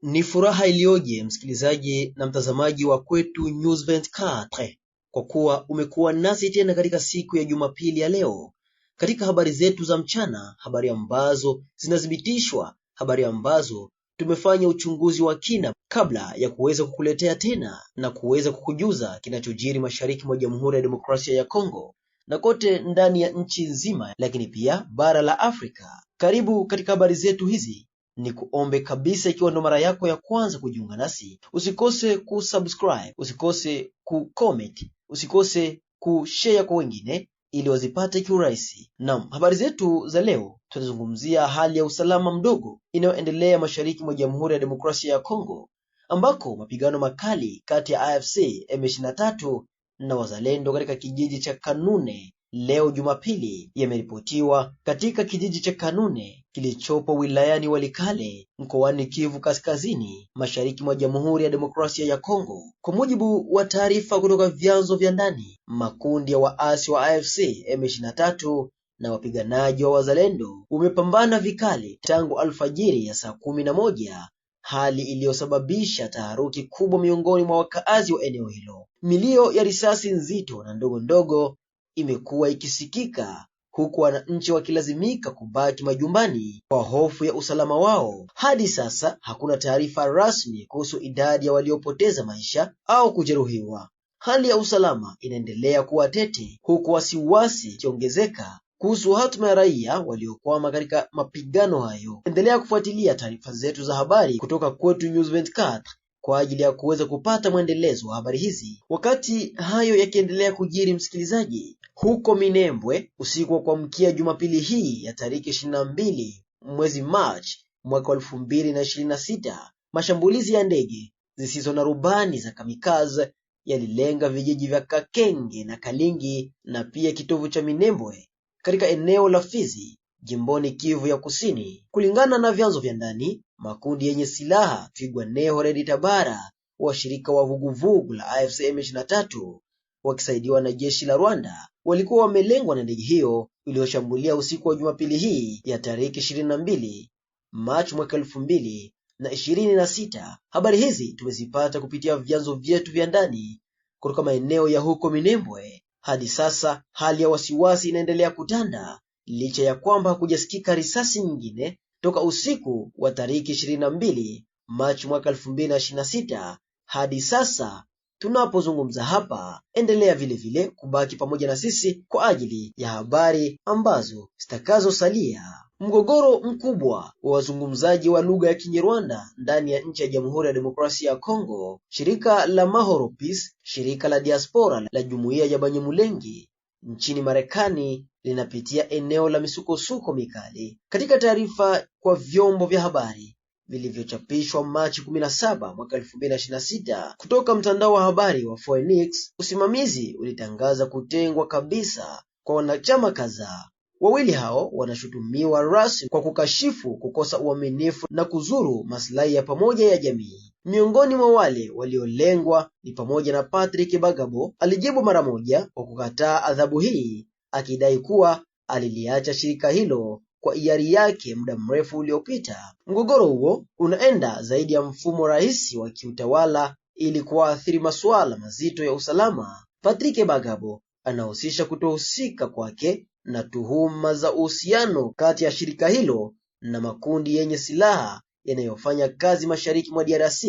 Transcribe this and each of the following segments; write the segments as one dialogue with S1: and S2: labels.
S1: Ni furaha iliyoje msikilizaji na mtazamaji wa Kwetu News 24 kwa kuwa umekuwa nasi tena katika siku ya Jumapili ya leo katika habari zetu za mchana, habari ambazo zinathibitishwa, habari ambazo tumefanya uchunguzi wa kina kabla ya kuweza kukuletea tena na kuweza kukujuza kinachojiri mashariki mwa Jamhuri ya Demokrasia ya Kongo na kote ndani ya nchi nzima, lakini pia bara la Afrika. Karibu katika habari zetu hizi. Ni kuombe kabisa, ikiwa ndo mara yako ya kwanza kujiunga nasi, usikose kusubscribe, usikose kucomment, usikose kushare kwa wengine ili wazipate kiurahisi. Naam, habari zetu za leo tutazungumzia hali ya usalama mdogo inayoendelea mashariki mwa Jamhuri ya Demokrasia ya Kongo, ambako mapigano makali kati ya AFC M23 na wazalendo katika kijiji cha Kanune leo Jumapili yameripotiwa katika kijiji cha Kanune kilichopo wilayani Walikale mkoani Kivu Kaskazini mashariki mwa Jamhuri ya Demokrasia ya Kongo. Kwa mujibu wa taarifa kutoka vyanzo vya ndani, makundi ya waasi wa AFC M23 na wapiganaji wa wazalendo umepambana vikali tangu alfajiri ya saa 11, hali iliyosababisha taharuki kubwa miongoni mwa wakaazi wa eneo hilo. Milio ya risasi nzito na ndogo ndogo imekuwa ikisikika, huku wananchi wakilazimika kubaki majumbani kwa hofu ya usalama wao. Hadi sasa hakuna taarifa rasmi kuhusu idadi ya waliopoteza maisha au kujeruhiwa. Hali ya usalama inaendelea kuwa tete, huku wasiwasi ikiongezeka kuhusu hatima ya raia waliokwama katika mapigano hayo. Endelea kufuatilia taarifa zetu za habari kutoka Kwetu News 24 kwa ajili ya kuweza kupata mwendelezo wa habari hizi. Wakati hayo yakiendelea kujiri, msikilizaji, huko Minembwe usiku wa kuamkia Jumapili hii ya tariki 22 mwezi March mwaka 2026, mashambulizi ya ndege zisizo na rubani za kamikaze yalilenga vijiji vya Kakenge na Kalingi na pia kitovu cha Minembwe katika eneo la Fizi, jimboni Kivu ya Kusini. Kulingana na vyanzo vya ndani, makundi yenye silaha Twirwaneho Red Tabara, washirika wa vuguvugu la AFC M23 wakisaidiwa na jeshi la Rwanda, walikuwa wamelengwa na ndege hiyo iliyoshambulia usiku wa Jumapili hii ya tariki 22 Machi mwaka 2026. Habari hizi tumezipata kupitia vyanzo vyetu vya ndani kutoka maeneo ya huko Minembwe. Hadi sasa hali ya wasiwasi inaendelea kutanda licha ya kwamba hakujasikika risasi nyingine toka usiku wa tariki 22 Machi mwaka 2026 hadi sasa tunapozungumza hapa. Endelea vile vile kubaki pamoja na sisi kwa ajili ya habari ambazo zitakazosalia. Mgogoro mkubwa wa wazungumzaji wa lugha ya Kinyarwanda ndani ya nchi ya Jamhuri ya Demokrasia ya Kongo. Shirika la Mahoro Peace, shirika la diaspora la Jumuiya ya Banyamulenge nchini Marekani, linapitia eneo la misukosuko mikali. Katika taarifa kwa vyombo vya habari vilivyochapishwa Machi 17 mwaka 2026 kutoka mtandao wa habari wa Phoenix, usimamizi ulitangaza kutengwa kabisa kwa wanachama kadhaa. Wawili hao wanashutumiwa rasmi kwa kukashifu, kukosa uaminifu na kuzuru maslahi ya pamoja ya jamii. Miongoni mwa wale waliolengwa ni pamoja na Patrick Bagabo. Alijibu mara moja kwa kukataa adhabu hii, akidai kuwa aliliacha shirika hilo kwa hiari yake muda mrefu uliopita. Mgogoro huo unaenda zaidi ya mfumo rahisi wa kiutawala ili kuathiri masuala mazito ya usalama. Patrick Bagabo anahusisha kutohusika kwake na tuhuma za uhusiano kati ya shirika hilo na makundi yenye silaha yanayofanya kazi mashariki mwa DRC,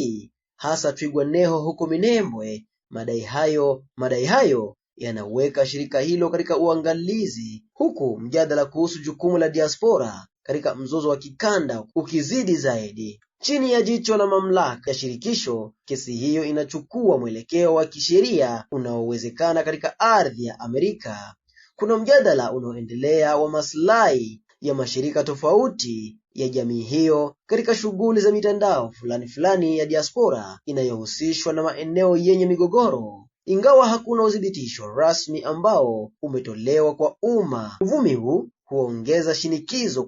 S1: hasa Twirwaneho huko Minembwe. Madai hayo yanaweka shirika hilo katika uangalizi, huku mjadala kuhusu jukumu la diaspora katika mzozo wa kikanda ukizidi zaidi. Chini ya jicho la mamlaka ya shirikisho, kesi hiyo inachukua mwelekeo wa kisheria unaowezekana katika ardhi ya Amerika. Kuna mjadala unaoendelea wa maslahi ya mashirika tofauti ya jamii hiyo katika shughuli za mitandao fulani ya diaspora inayohusishwa na maeneo yenye migogoro. Ingawa hakuna udhibitisho rasmi ambao umetolewa kwa umma, uvumi huu huongeza shinikizo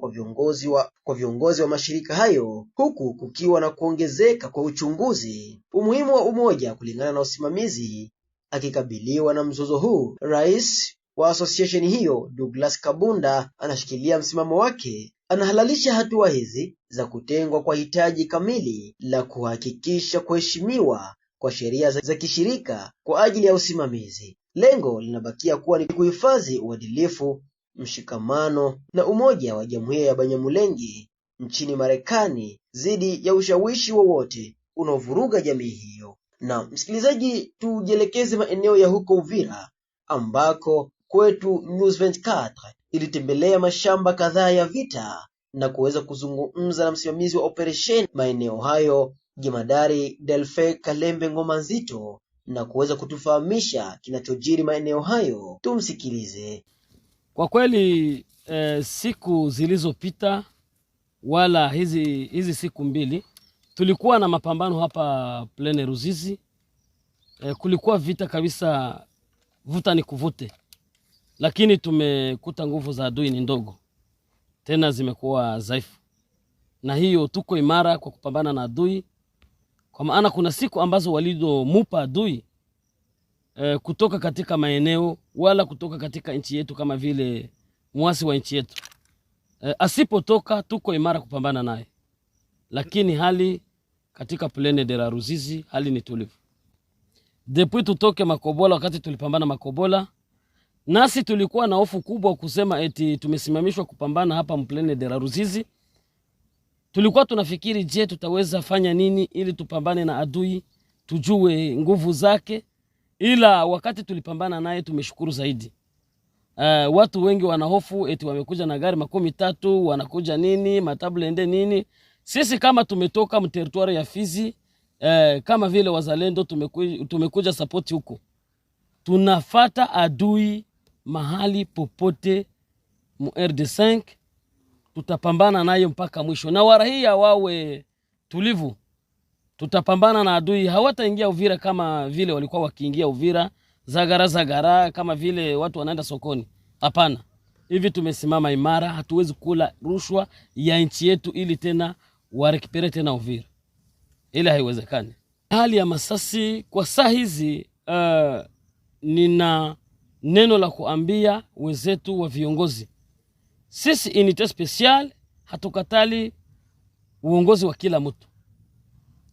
S1: kwa viongozi wa mashirika hayo, huku kukiwa na kuongezeka kwa uchunguzi. Umuhimu wa umoja kulingana na usimamizi. Akikabiliwa na mzozo huu, rais wa association hiyo Douglas Kabunda anashikilia msimamo wake Anahalalisha hatua hizi za kutengwa kwa hitaji kamili la kuhakikisha kuheshimiwa kwa sheria za kishirika kwa ajili ya usimamizi. Lengo linabakia kuwa ni kuhifadhi uadilifu, mshikamano na umoja wa Jamhuri ya Banyamulenge nchini Marekani dhidi ya ushawishi wowote unaovuruga jamii hiyo. Na msikilizaji, tujielekeze maeneo ya huko Uvira ambako Kwetu News 24 ilitembelea mashamba kadhaa ya vita na kuweza kuzungumza na msimamizi wa operesheni maeneo hayo, Jemadari Delfe Kalembe Ngoma Nzito, na kuweza kutufahamisha kinachojiri maeneo hayo. Tumsikilize.
S2: Kwa kweli siku zilizopita wala hizi siku mbili tulikuwa na mapambano hapa Plaine Ruzizi. Kulikuwa vita kabisa, vuta ni kuvute, lakini tumekuta nguvu za adui ni ndogo, tena zimekuwa dhaifu, na hiyo tuko imara kwa kupambana na adui, kwa maana kuna siku ambazo walizomupa adui kutoka katika maeneo wala kutoka katika nchi yetu kama vile muasi wa nchi yetu. Asipotoka tuko imara kupambana naye, lakini hali katika Plaine de la Ruzizi hali ni tulivu. Depuis tutoke Makobola, wakati tulipambana Makobola, nasi tulikuwa na hofu kubwa kusema eti tumesimamishwa kupambana hapa Plaine de la Ruzizi. Tulikuwa tunafikiri, je, tutaweza fanya nini ili tupambane na adui, tujue nguvu zake? Ila wakati tulipambana naye tumeshukuru zaidi. Watu wengi wanahofu eti wamekuja na gari 13 wanakuja nini, matablende nini. Sisi kama tumetoka mteritoire ya Fizi, kama vile wazalendo tumekuja support huko. Tunafata adui mahali popote mu RD5, tutapambana naye mpaka mwisho. Na warahia wawe tulivu, tutapambana na adui. Hawataingia Uvira kama vile walikuwa wakiingia Uvira, zagara kama vile watu wanaenda sokoni. Hapana, hivi tumesimama imara, hatuwezi kula rushwa ya nchi yetu ili tena warekipere tena Uvira. Ile haiwezekani. Hali ya Masasi kwa saa hizi, nina neno la kuambia wenzetu wa viongozi. Sisi unité special hatukatali uongozi wa kila mtu.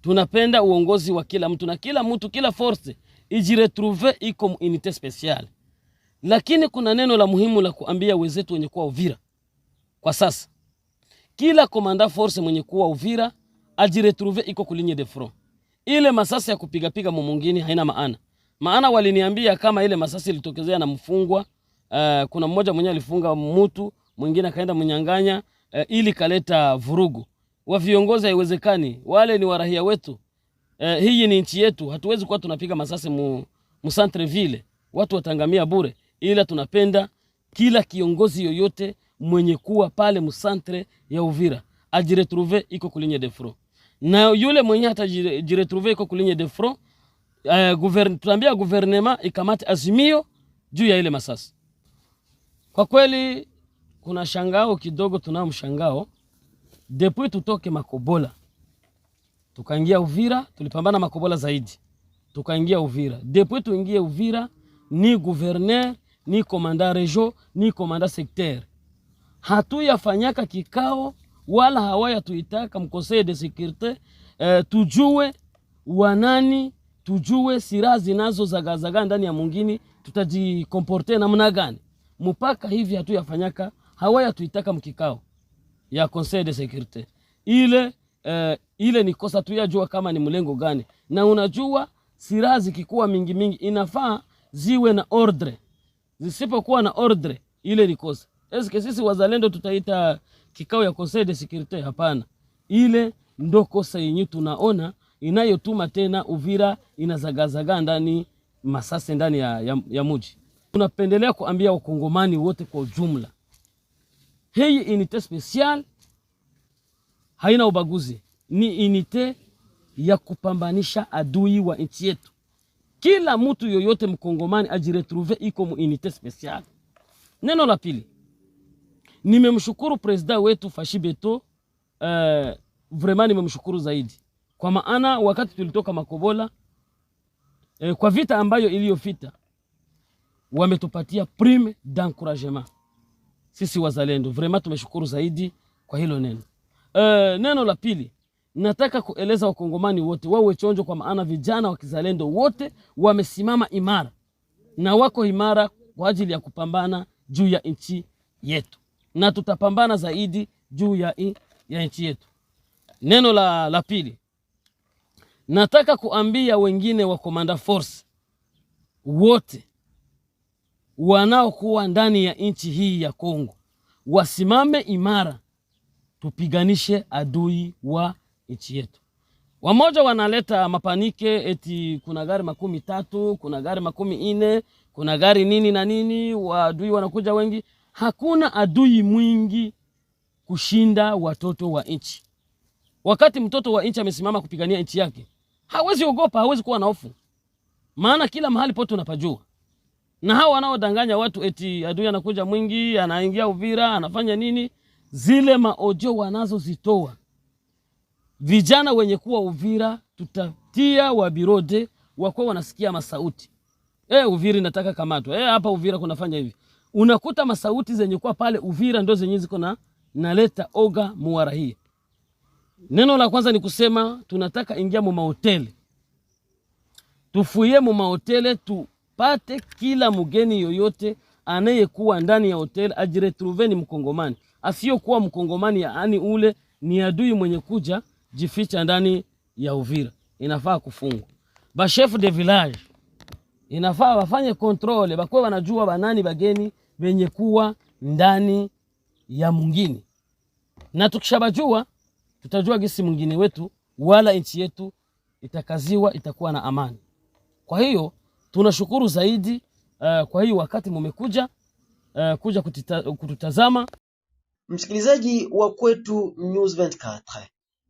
S2: Tunapenda uongozi wa kila mtu, na kila mtu, kila force ijiretrouve iko unité special. Lakini kuna neno la muhimu la kuambia wenzetu wenye kuwa Uvira. Kwa sasa kila komanda force mwenye kuwa Uvira ajiretrouve iko kulinye de front. Ile masasi ya kupiga mwingine haina maana. Maana waliniambia kama ile masasi ilitokezea na mfungwa, kuna mmoja mwenye alifunga mtu, mwingine akaenda mnyanganya, ili kaleta vurugu. Wa viongozi haiwezekani, wale ni warahia wetu. Hii ni nchi yetu, hatuwezi kuwa tunapiga masasi mu centre ville, watu watangamia bure. Ila tunapenda kila kiongozi yoyote mwenye kuwa pale mu centre ya Uvira ajiretrouve iko kulinye de front. Na yule mwenye hatajiretrouve iko kulinye de front, tuambia gouvernement ikamate azimio juu ya ile masasi. Kwa kweli kuna shangao kidogo, tunao mshangao. Depuis tutoke Makobola tukaingia Uvira, tulipambana Makobola zaidi, tukaingia Uvira. Depuis tuingie Uvira, ni gouverneur, ni commandant région, ni commandant secteur hatuyafanyaka kikao wala hawaya tuitaka mkonseye de sécurité, tujue wanani, tujue silaha zinazo zagazaga ndani ya mwingine, tutajikomporte namna gani. Mpaka hivi hatuyafanyaka, hawaya tuitaka mkikao ya conseil de sécurité. Ile ni kosa, tuyajua kama ni mlengo gani. Na unajua silaha zikikuwa mingi inafaa ziwe na ordre, zisipokuwa na ordre ile ni kosa. Eske sisi wazalendo tutaita kikao ya conseil de sécurité? Hapana. Ile ndo kosa yenye tunaona inayotuma tena Uvira inazagazaga ndani masasi ndani ya muji. Tunapendelea kuambia wakongomani wote kwa ujumla, hii unité special haina ubaguzi, ni unité ya kupambanisha adui wa nchi yetu. Kila mtu yoyote mkongomani ajiretrouve iko mu unité special. Neno la pili, nimemshukuru president wetu Fashi Beto, vraiment nimemshukuru zaidi. Kwa maana wakati tulitoka Makobola, kwa vita ambayo iliyofita, wametupatia prime d'encouragement. Sisi wazalendo vraiment tumeshukuru zaidi, kwa hilo neno. Neno la pili, nataka kueleza wakongomani wote wawe chonjo, kwa maana vijana wa kizalendo wote wamesimama imara na wako imara kwa ajili ya kupambana juu ya nchi yetu, na tutapambana zaidi juu ya nchi yetu. Neno la pili, nataka kuambia wengine wa Komanda Force wote wanaokuwa ndani ya nchi hii ya Kongo wasimame imara, tupiganishe adui wa nchi yetu. Wamoja wanaleta mapanike eti kuna gari 30, kuna gari 40, kuna gari nini na nini, adui wanakuja wengi. Hakuna adui mwingi kushinda watoto wa nchi. Wakati mtoto wa nchi amesimama kupigania nchi yake, hawezi ogopa, hawezi kuwa na hofu, maana kila mahali pote unapajua. Na hao wanaodanganya watu eti adui anakuja mwingi, anaingia Uvira, anafanya nini, zile maojo wanazozitoa vijana wenye kuwa Uvira, tutatia wabirode wako wanasikia masauti. Uvira nataka kamatwa. Hapa Uvira kunafanya hivi. Unakuta masauti zenye kuwa pale Uvira ndo zenye ziko na naleta oga muwara hii. Neno la kwanza ni kusema tunataka ingia mu mahoteli. Tufuie mu mahoteli, tupate kila mgeni yoyote anayekuwa ndani ya hoteli ajiretrouve ni mkongomani. Asiyokuwa mkongomani yaani ule ni adui mwenye kuja jificha ndani ya Uvira, inafaa kufungwa. Ba chef de village inafaa wafanye control, bakwe wanajua banani bageni wenye kuwa ndani ya mwingine. Na tukishabajua tutajua gisi mwingine wetu wala nchi yetu itakaziwa, itakuwa na amani. Kwa hiyo tunashukuru zaidi kwa hiyo wakati mumekuja kuja kututazama.
S1: Msikilizaji wa Kwetu News 24,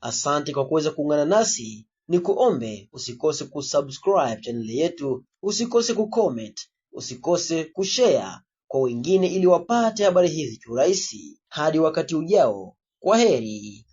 S1: asante kwa kuweza kuungana nasi. Ni kuombe usikose kusubscribe channel yetu, usikose kucomment, usikose kushare kwa wengine ili wapate habari hizi kiurahisi. Hadi wakati ujao, kwaheri.